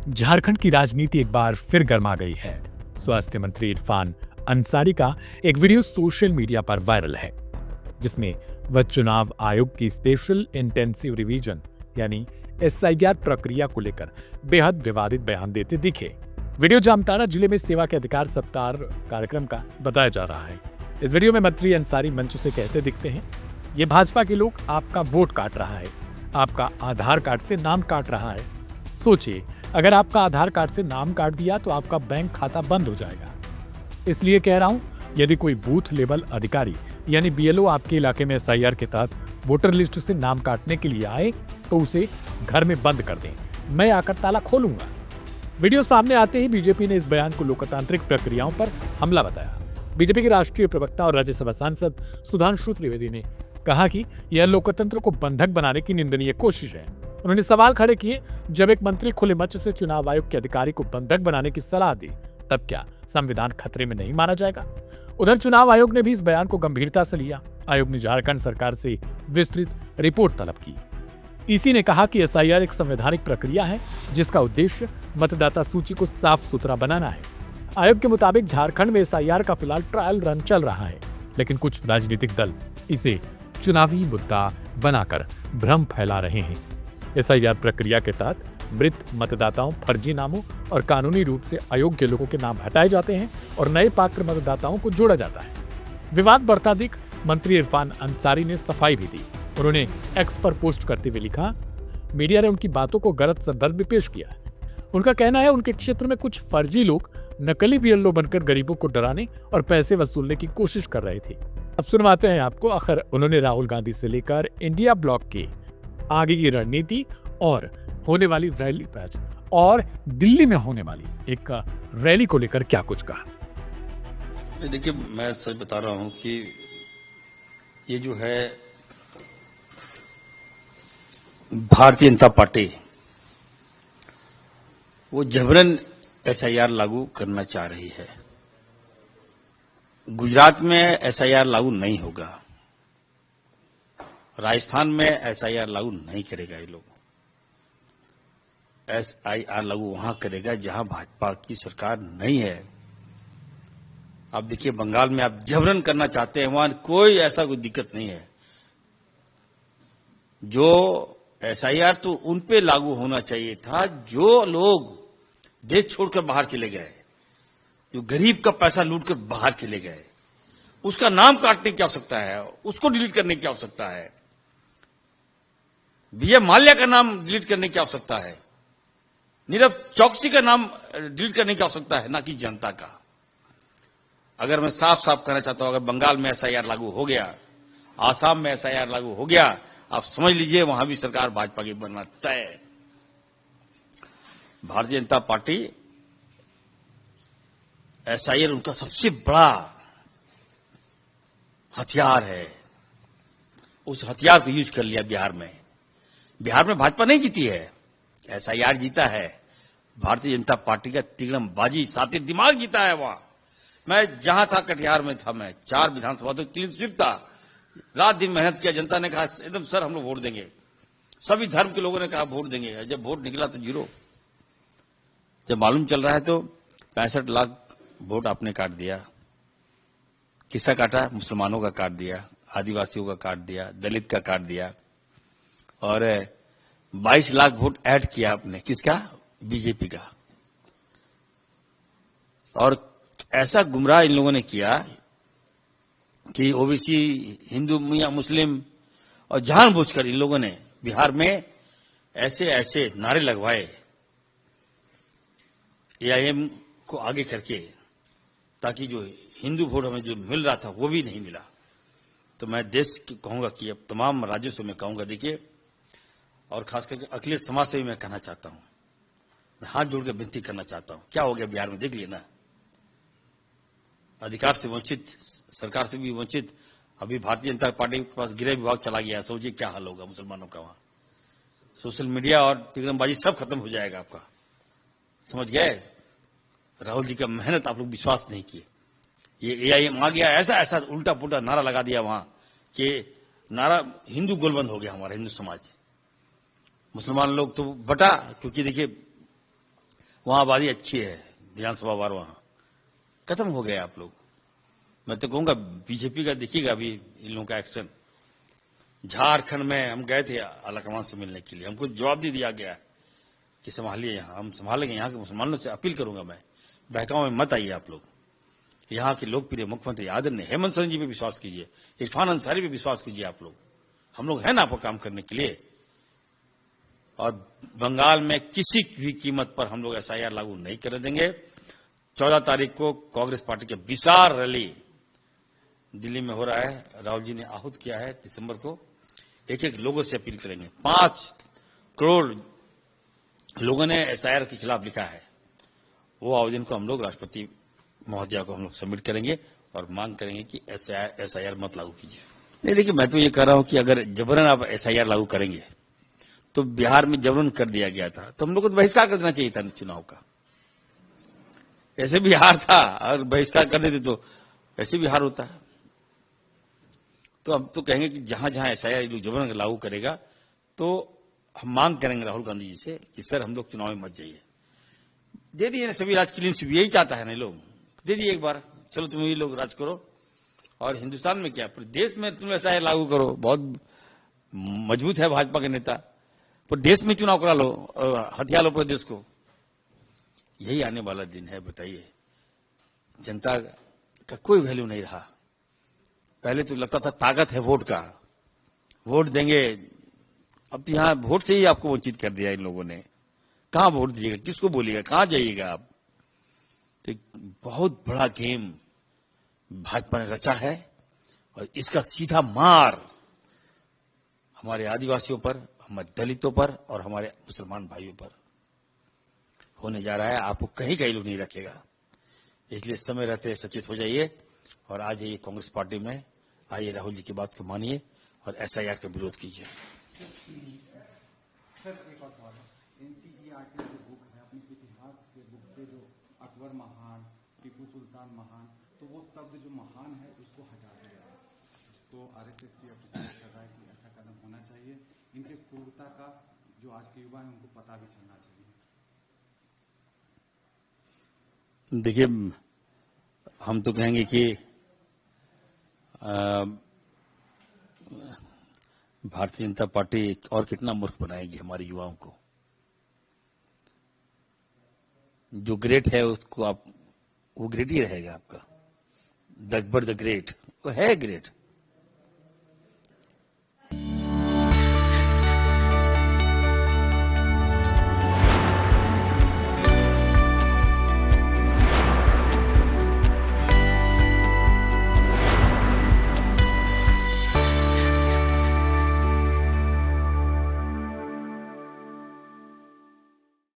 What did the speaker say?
झारखंड की राजनीति एक बार फिर गर्मा गई है। स्वास्थ्य मंत्री इरफान अंसारी का एक वीडियो सोशल मीडिया पर वायरल है, जिसमें वह चुनाव आयोग की स्पेशल इंटेंसिव रिवीजन यानी एसआईआर प्रक्रिया को लेकर बेहद विवादित बयान देते दिखे। वीडियो जामताड़ा जिले में सेवा के अधिकार सप्ताह कार्यक्रम का बताया जा रहा है। इस वीडियो में मंत्री अंसारी मंच से कहते दिखते हैं, ये भाजपा के लोग आपका वोट काट रहा है, आपका आधार कार्ड से नाम काट रहा है। सोचिए, अगर आपका आधार कार्ड से नाम काट दिया तो आपका बैंक खाता बंद हो जाएगा। इसलिए कह रहा हूं, यदि कोई बूथ लेवल अधिकारी यानी बीएलओ आपके इलाके में एसआईआर के तहत वोटर लिस्ट से नाम काटने के लिए आए तो उसे घर में बंद कर दें, मैं आकर ताला खोलूंगा। वीडियो सामने आते ही बीजेपी ने इस बयान को लोकतांत्रिक प्रक्रियाओं पर हमला बताया। बीजेपी के राष्ट्रीय प्रवक्ता और राज्यसभा सांसद सुधांशु त्रिवेदी ने कहा कि यह लोकतंत्र को बंधक बनाने की निंदनीय कोशिश है। उन्होंने सवाल खड़े किए, जब एक मंत्री खुले मंच से चुनाव आयोग के अधिकारी को बंधक बनाने की सलाह दी, तब क्या संविधान खतरे में नहीं माना जाएगा? उधर चुनाव आयोग ने भी इस बयान को गंभीरता से लिया। आयोग ने झारखंड सरकार से विस्तृत रिपोर्ट तलब की। ईसी ने कहा कि एसआईआर एक संवैधानिक प्रक्रिया है, जिसका उद्देश्य मतदाता सूची को साफ सुथरा बनाना है। आयोग के मुताबिक झारखंड में एसआईआर का फिलहाल ट्रायल रन चल रहा है, लेकिन कुछ राजनीतिक दल इसे चुनावी मुद्दा बनाकर भ्रम फैला रहे हैं। एसआईआर प्रक्रिया के तहत मृत मतदाताओं, फर्जी नामों और कानूनी रूप से अयोग्य लोगों के नाम हटाए जाते हैं और नए पात्र मतदाताओं को जोड़ा जाता है। विवाद बढ़ता दिख मंत्री इरफान अंसारी ने सफाई भी दी। उन्होंने एक्स पर पोस्ट करते हुए लिखा, मीडिया ने उनकी बातों को गलत संदर्भ में पेश किया है। उनका कहना है, उनके क्षेत्र में कुछ फर्जी लोग नकली बीएलओ बनकर गरीबों को डराने और पैसे वसूलने की कोशिश कर रहे थे। अब सुनवाते हैं आपको। आखिर उन्होंने राहुल गांधी से लेकर इंडिया ब्लॉक के आगे की रणनीति और होने वाली रैली पैच और दिल्ली में होने वाली एक रैली को लेकर क्या कुछ कहा। देखिए, मैं सच बता रहा हूं कि ये जो है भारतीय जनता पार्टी वो जबरन एसआईआर लागू करना चाह रही है। गुजरात में एसआईआर लागू नहीं होगा, राजस्थान में एसआईआर लागू नहीं करेगा। ये लोग एसआईआर लागू वहां करेगा जहां भाजपा की सरकार नहीं है। आप देखिए, बंगाल में आप जबरन करना चाहते हैं, वहां कोई ऐसा कोई दिक्कत नहीं है। जो एसआईआर तो उन पे लागू होना चाहिए था जो लोग देश छोड़कर बाहर चले गए, जो गरीब का पैसा लूटकर बाहर चले गए। उसका नाम काटने की आवश्यकता है, उसको डिलीट करने की आवश्यकता है। विजय माल्या का नाम डिलीट करने की आवश्यकता है, नीरव चौकसी का नाम डिलीट करने की आवश्यकता है, ना कि जनता का। अगर मैं साफ साफ कहना चाहता हूं, अगर बंगाल में एसआईआर लागू हो गया, आसाम में एसआईआर लागू हो गया, आप समझ लीजिए वहां भी सरकार भाजपा की बनना तय है। भारतीय जनता पार्टी एसआईआर उनका सबसे बड़ा हथियार है। उस हथियार को यूज कर लिया बिहार में। बिहार में भाजपा नहीं जीती है, एसआईआर जीता है। भारतीय जनता पार्टी का तिगड़मबाजी साथी दिमाग जीता है वहां। मैं जहां था, कटिहार में था, मैं 4 विधानसभा तो क्लीन स्वीप था। रात दिन मेहनत किया, जनता ने कहा एकदम सर हम लोग वोट देंगे। सभी धर्म के लोगों ने कहा वोट देंगे। जब वोट निकला तो 0। जब मालूम चल रहा है तो 65 लाख वोट आपने काट दिया। किसका काटा? मुसलमानों का काट दिया, आदिवासियों का काट दिया, दलित का काट दिया, और 22 लाख वोट ऐड किया आपने। किसका? बीजेपी का। और ऐसा गुमराह इन लोगों ने किया कि ओबीसी, हिंदू या मुस्लिम, और जानबूझकर इन लोगों ने बिहार में ऐसे ऐसे नारे लगवाए एआईएम को आगे करके, ताकि जो हिंदू वोट हमें जो मिल रहा था वो भी नहीं मिला। तो मैं देश को कहूंगा कि अब तमाम राज्यों से मैं कहूंगा, देखिए, और खास करके अखिलेश समाज से भी मैं कहना चाहता हूं, मैं हाथ जोड़ के विनती करना चाहता हूं। क्या हो गया बिहार में, देख लिए ना। अधिकार से वंचित, सरकार से भी वंचित। अभी भारतीय जनता पार्टी के पास गृह विभाग चला गया। सोचिए क्या हाल होगा मुसलमानों का वहां। सोशल मीडिया और तिगड़मबाजी सब खत्म हो जाएगा आपका। समझ गए? राहुल जी का मेहनत आप लोग विश्वास नहीं किए। ये एआईएम आ गया, ऐसा ऐसा उल्टा पुल्टा नारा लगा दिया वहां कि नारा हिंदू गोलबंद हो गया हमारा हिंदू समाज। मुसलमान लोग तो बटा, क्योंकि देखिए वहां आबादी अच्छी है, विधानसभा वार वहां खत्म हो गए आप लोग। मैं तो कहूंगा बीजेपी का देखिएगा अभी इन लोगों का एक्शन। झारखंड में हम गए थे आलाकमान से मिलने के लिए, हमको जवाब दे दिया गया कि संभालिए, यहाँ हम संभालेंगे। यहाँ के मुसलमानों से अपील करूंगा मैं, बहकाओं में मत आइए आप लोग। यहाँ के लोकप्रिय मुख्यमंत्री आदरणीय हेमंत सोरेन जी पे विश्वास कीजिए, इरफान अंसारी पे विश्वास कीजिए आप लोग। हम लोग हैं ना आपको काम करने के लिए। और बंगाल में किसी भी कीमत पर हम लोग एसआईआर लागू नहीं कर देंगे। 14 तारीख को कांग्रेस पार्टी का विशाल रैली दिल्ली में हो रहा है, राहुल जी ने आहूत किया है दिसंबर को। एक एक लोगों से अपील करेंगे। 5 करोड़ लोगों ने एसआईआर के खिलाफ लिखा है। वो आवेदन को हम लोग राष्ट्रपति महोदया को हम लोग सबमिट करेंगे और मांग करेंगे कि एसआईआर मत लागू कीजिए। नहीं, देखिए मैं तो ये कह रहा हूं कि अगर जबरन आप एसआईआर लागू करेंगे, तो बिहार में जबरन कर दिया गया था, तो हम लोग को तो बहिष्कार कर देना चाहिए था चुनाव का। ऐसे भी हार था और बहिष्कार कर देते तो ऐसे भी हार होता है। तो हम तो कहेंगे कि जहां जहां एसआईआर जबरन लागू करेगा, तो हम मांग करेंगे राहुल गांधी जी से कि सर हम लोग चुनाव में मत जाइए। दे दिए सभी राज क्लीन स्वीप, यही चाहता है ना लोग, दे दिए एक बार, चलो तुम ये लोग राज करो। और हिंदुस्तान में क्या, पूरे देश में तुम एसआईआर लागू करो, बहुत मजबूत है भाजपा के नेता, पर देश में चुनाव करा लो, हथियार लो पूरे देश को। यही आने वाला दिन है। बताइए, जनता का कोई वैल्यू नहीं रहा। पहले तो लगता था ताकत है वोट का, वोट देंगे। अब तो यहां वोट से ही आपको वंचित कर दिया इन लोगों ने। कहां वोट दीजिएगा, किसको बोलिएगा, कहां जाइएगा आप। तो बहुत बड़ा गेम भाजपा ने रचा है और इसका सीधा मार हमारे आदिवासियों पर, हमारे दलितों पर और हमारे मुसलमान भाइयों पर होने जा रहा है। आपको कहीं कहीं लोग नहीं रखेगा। इसलिए समय रहते सचेत हो जाइए और आ जाइए कांग्रेस पार्टी में। आइए, राहुल जी की बात को मानिए और एसआईआर का विरोध कीजिए। सर एक और सवाल है, एनसीईआरटी जो बुक है, अपने इतिहास के बुक से जो अकबर महान, टीपू सुल्तान महान, तो वो शब्द जो महान है उसको हटा दिया है। तो आरएसएस की अप्रिशिएट कर रहा है कि ऐसा कदम होना चाहिए। इनके क्रूरता का जो आज के युवा है उनको पता भी चलना चाहिए। देखिए, हम तो कहेंगे कि भारतीय जनता पार्टी और कितना मूर्ख बनाएगी हमारे युवाओं को। जो ग्रेट है उसको आप, वो ग्रेट ही रहेगा आपका। द अकबर द ग्रेट, वो है ग्रेट।